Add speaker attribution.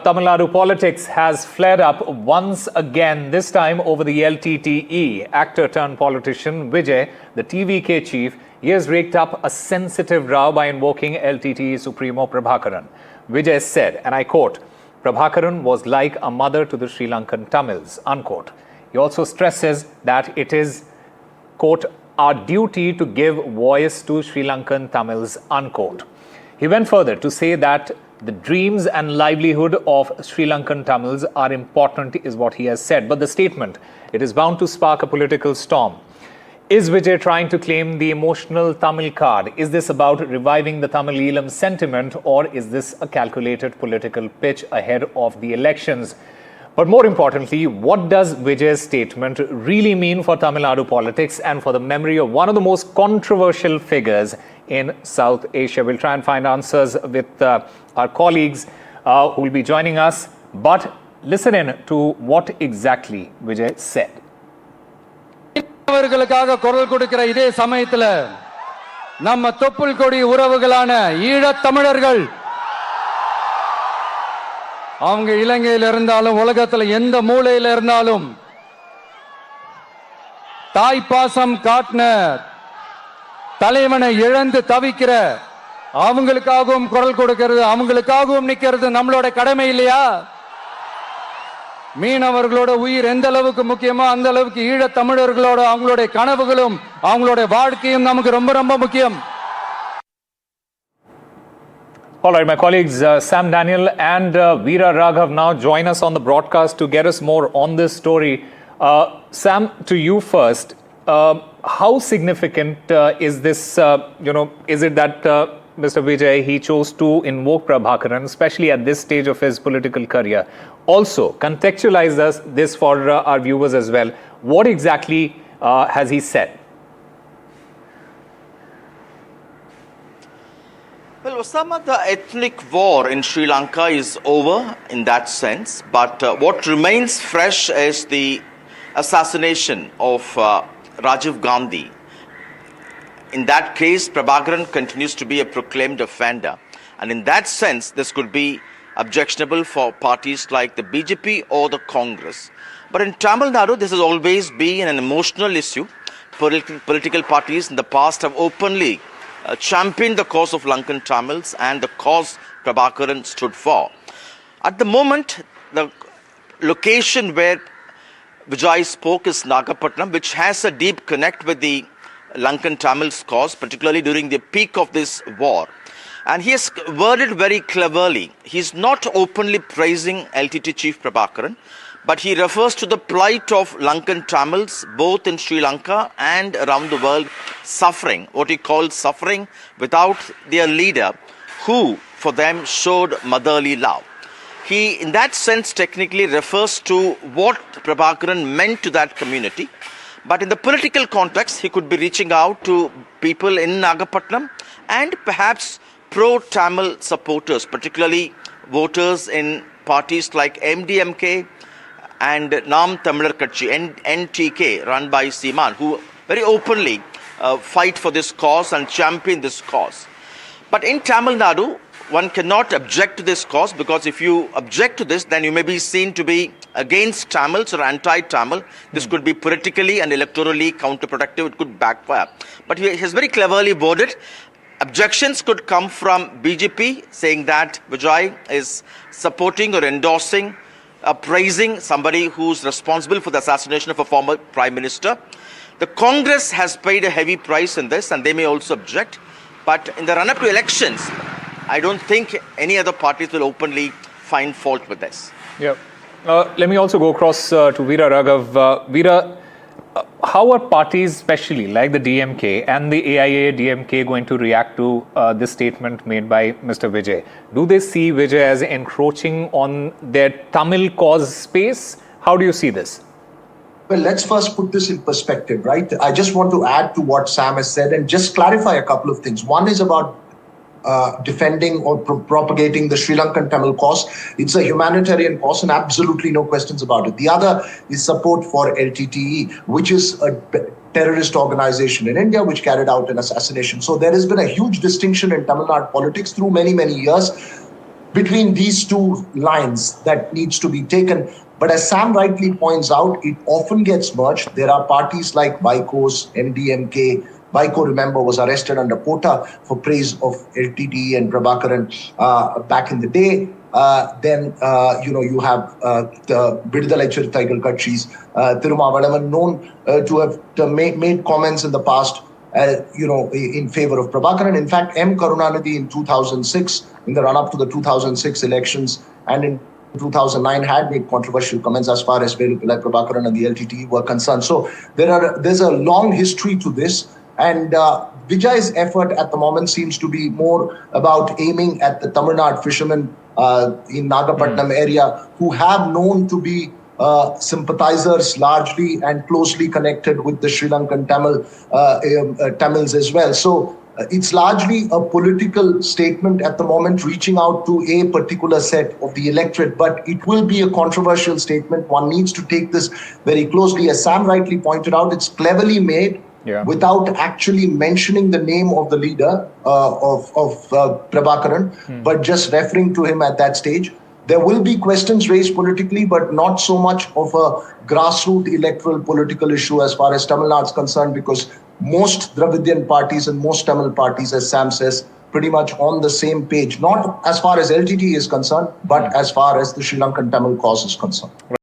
Speaker 1: Tamil Nadu politics has flared up once again, this time over the LTTE. Actor turned politician Vijay, the TVK chief, he has raked up a sensitive row by invoking LTTE Supremo Prabhakaran. Vijay said, and I quote, "Prabhakaran was like a mother to the Sri Lankan Tamils," unquote. He also stresses that it is, quote, "our duty to give voice to Sri Lankan Tamils," unquote. He went further to say that the dreams and livelihood of Sri Lankan Tamils are important, is what he has said. But the statement, it is bound to spark a political storm. Is Vijay trying to claim the emotional Tamil card? Is this about reviving the Tamil Eelam sentiment, or is this a calculated political pitch ahead of the elections? But more importantly, what does Vijay's statement really mean for Tamil Nadu politics and for the memory of one of the most controversial figures in South Asia? We'll try and find answers with our colleagues who will be joining us. But listen in to what exactly Vijay said.
Speaker 2: அவர்களுக்காக குரல் கொடுக்கிற இதே சமயத்துல நம்ம தொப்புள் கொடி உறவுகளான ஈழத் தமிழர்கள் அவங்க இலங்கையில இருந்தாலும் உலகத்துல எந்த மூலையில இருந்தாலும் தாய்ப்பாசம் காட்டின தலைவனை இழந்து தவிக்கிற அவங்களுக்காகவும் குரல் கொடுக்கிறது, அவங்களுக்காகவும் நிக்கிறது நம்மளோட கடமை இல்லையா? மீனவர்களோட உயிர் எந்த அளவுக்கு முக்கியமோ அந்த அளவுக்கு ஈழத் தமிழர்களோட அவங்களுடைய கனவுகளும் அவங்களுடைய வாழ்க்கையும் நமக்கு ரொம்ப ரொம்ப முக்கியம்.
Speaker 1: All right, my colleagues Sam Daniel and Veera Raghav now join us on the broadcast to get us more on this story. Sam, to you first, how significant is this, is it that Mr. Vijay, he chose to invoke Prabhakaran, especially at this stage of his political career? Also, contextualize this for our viewers as well. What exactly has he said?
Speaker 3: Well, Osama, the ethnic war in Sri Lanka is over in that sense, but what remains fresh is the assassination of Rajiv Gandhi. In that case, Prabhakaran continues to be a proclaimed offender, and in that sense, this could be objectionable for parties like the BJP or the Congress. But in Tamil Nadu, this has always been an emotional issue. Political parties in the past have openly championed the cause of Lankan Tamils and the cause Prabhakaran stood for. At the moment, the location where Vijay spoke is Nagapattinam, which has a deep connect with the Lankan Tamils cause, particularly during the peak of this war. And he has worded very cleverly. He's not openly praising LTTE Chief Prabhakaran, but he refers to the plight of Lankan Tamils both in Sri Lanka and around the world, suffering, what he calls suffering without their leader, who for them showed motherly love. He, in that sense, technically refers to what Prabhakaran meant to that community. But in the political context, he could be reaching out to people in Nagapattinam and perhaps pro-Tamil supporters, particularly voters in parties like MDMK and Nam Tamilar Katchi, NTK, run by Seeman, who very openly fight for this cause and champion this cause. But in Tamil Nadu, one cannot object to this cause, because if you object to this, then you may be seen to be against Tamils or anti-Tamil. This could be politically and electorally counterproductive. It could backfire. But he has very cleverly worded. Objections could come from BJP, saying that Vijay is supporting or endorsing, praising somebody who's responsible for the assassination of a former Prime Minister. The Congress has paid a heavy price in this, and they may also object. But in the run-up to elections, I don't think any other parties will openly find fault with this.
Speaker 1: Yeah. Let me also go across to Veera Raghav. Veera, how are parties, especially like the DMK and the AIA-DMK, going to react to this statement made by Mr. Vijay? Do they see Vijay as encroaching on their Tamil cause space? How do you see this?
Speaker 4: Well, let's first put this in perspective, right? I just want to add to what Sam has said and just clarify a couple of things. One is about defending or propagating the Sri Lankan Tamil cause. It's a humanitarian cause and absolutely no questions about it. The other is support for LTTE, which is a terrorist organization in India which carried out an assassination. So there has been a huge distinction in Tamil Nadu politics through many, many years. between these two lines that needs to be taken. But as Sam rightly points out, it often gets merged. There are parties like Baikos, MDMK. Baiko, remember, was arrested under Pota for praise of LTTE and Prabhakaran back in the day. Then you have the Vidudalai Chirutaigal Katchis, Thirumavadavan, known to have made comments in the past in favor of Prabhakaran. In fact, M. Karunanidhi in 2006, in the run-up to the 2006 elections, and in 2009 had made controversial comments as far as Velupillai Prabhakaran and the LTTE were concerned. So there's a long history to this. And Vijay's effort at the moment seems to be more about aiming at the Tamil Nadu fishermen in Nagapattinam area who have known to be sympathizers largely and closely connected with the Sri Lankan Tamils as well. So it's largely a political statement at the moment, reaching out to a particular set of the electorate, but it will be a controversial statement. One needs to take this very closely. As Sam rightly pointed out, it's cleverly made without actually mentioning the name of the leader of Prabhakaran, but just referring to him at that stage. There will be questions raised politically, but not so much of a grassroots electoral political issue as far as Tamil Nadu is concerned, because most Dravidian parties and most Tamil parties, as Sam says, pretty much on the same page, not as far as LTTE is concerned, but as far as the Sri Lankan Tamil cause is concerned.